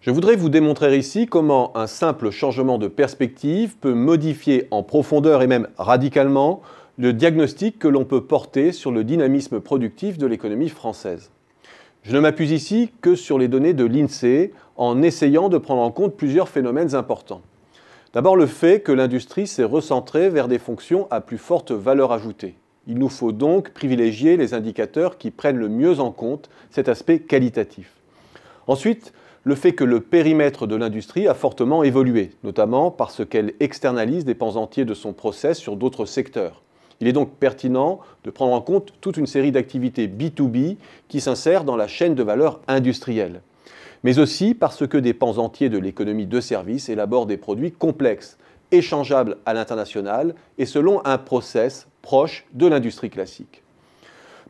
Je voudrais vous démontrer ici comment un simple changement de perspective peut modifier en profondeur et même radicalement le diagnostic que l'on peut porter sur le dynamisme productif de l'économie française. Je ne m'appuie ici que sur les données de l'INSEE en essayant de prendre en compte plusieurs phénomènes importants. D'abord le fait que l'industrie s'est recentrée vers des fonctions à plus forte valeur ajoutée. Il nous faut donc privilégier les indicateurs qui prennent le mieux en compte cet aspect qualitatif. Ensuite, le fait que le périmètre de l'industrie a fortement évolué, notamment parce qu'elle externalise des pans entiers de son process sur d'autres secteurs. Il est donc pertinent de prendre en compte toute une série d'activités B2B qui s'insèrent dans la chaîne de valeur industrielle, mais aussi parce que des pans entiers de l'économie de services élaborent des produits complexes, échangeables à l'international et selon un process proche de l'industrie classique.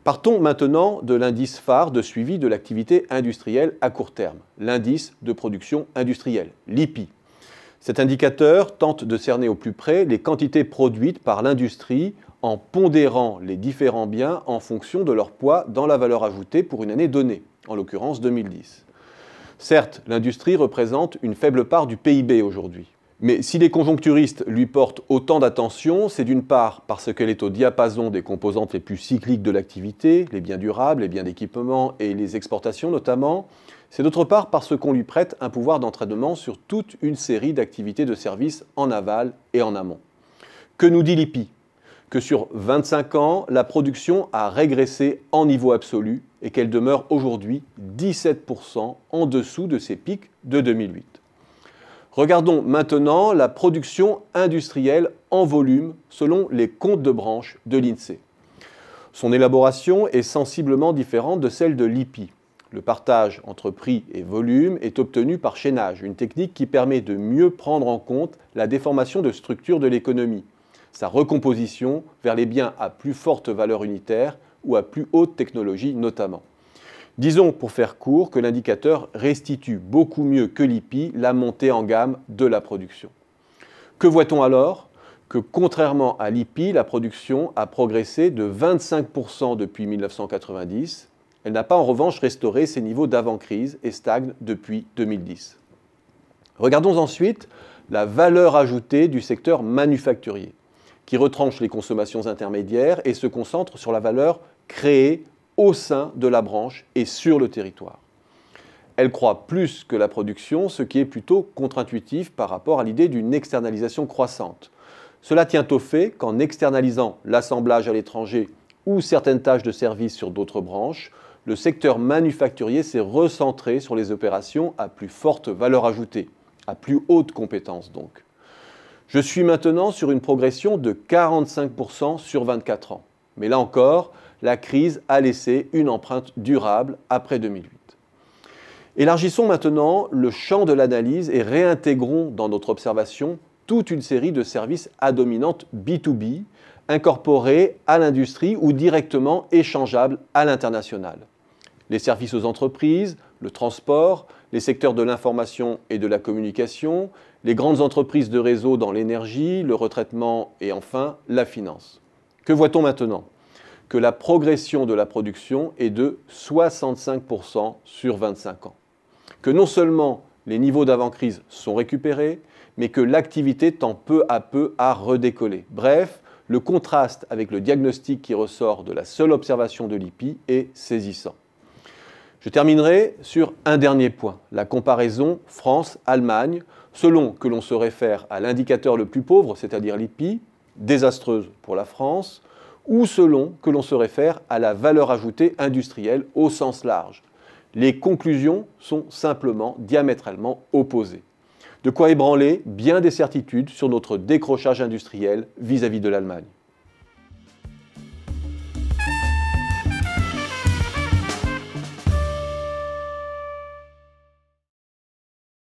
Partons maintenant de l'indice phare de suivi de l'activité industrielle à court terme, l'indice de production industrielle, l'IPI. Cet indicateur tente de cerner au plus près les quantités produites par l'industrie en pondérant les différents biens en fonction de leur poids dans la valeur ajoutée pour une année donnée, en l'occurrence 2010. Certes, l'industrie représente une faible part du PIB aujourd'hui. Mais si les conjoncturistes lui portent autant d'attention, c'est d'une part parce qu'elle est au diapason des composantes les plus cycliques de l'activité, les biens durables, les biens d'équipement et les exportations notamment. C'est d'autre part parce qu'on lui prête un pouvoir d'entraînement sur toute une série d'activités de services en aval et en amont. Que nous dit l'IPI ? Que sur 25 ans, la production a régressé en niveau absolu et qu'elle demeure aujourd'hui 17% en dessous de ses pics de 2008. Regardons maintenant la production industrielle en volume selon les comptes de branche de l'INSEE. Son élaboration est sensiblement différente de celle de l'IPI. Le partage entre prix et volume est obtenu par chaînage, une technique qui permet de mieux prendre en compte la déformation de structure de l'économie, sa recomposition vers les biens à plus forte valeur unitaire ou à plus haute technologie notamment. Disons, pour faire court, que l'indicateur restitue beaucoup mieux que l'IPI la montée en gamme de la production. Que voit-on alors ? Que contrairement à l'IPI, la production a progressé de 25% depuis 1990. Elle n'a pas en revanche restauré ses niveaux d'avant-crise et stagne depuis 2010. Regardons ensuite la valeur ajoutée du secteur manufacturier, qui retranche les consommations intermédiaires et se concentre sur la valeur créée au sein de la branche et sur le territoire. Elle croît plus que la production, ce qui est plutôt contre-intuitif par rapport à l'idée d'une externalisation croissante. Cela tient au fait qu'en externalisant l'assemblage à l'étranger ou certaines tâches de service sur d'autres branches, le secteur manufacturier s'est recentré sur les opérations à plus forte valeur ajoutée, à plus haute compétence donc. Je suis maintenant sur une progression de 45% sur 24 ans. Mais là encore, la crise a laissé une empreinte durable après 2008. Élargissons maintenant le champ de l'analyse et réintégrons dans notre observation toute une série de services à dominante B2B, incorporés à l'industrie ou directement échangeables à l'international. Les services aux entreprises, le transport, les secteurs de l'information et de la communication, les grandes entreprises de réseau dans l'énergie, le retraitement et enfin la finance. Que voit-on maintenant ? Que la progression de la production est de 65% sur 25 ans. Que non seulement les niveaux d'avant-crise sont récupérés, mais que l'activité tend peu à peu à redécoller. Bref, le contraste avec le diagnostic qui ressort de la seule observation de l'IPI est saisissant. Je terminerai sur un dernier point, la comparaison France-Allemagne, selon que l'on se réfère à l'indicateur le plus pauvre, c'est-à-dire l'IPI, désastreuse pour la France, ou selon que l'on se réfère à la valeur ajoutée industrielle au sens large. Les conclusions sont simplement diamétralement opposées. De quoi ébranler bien des certitudes sur notre décrochage industriel vis-à-vis de l'Allemagne.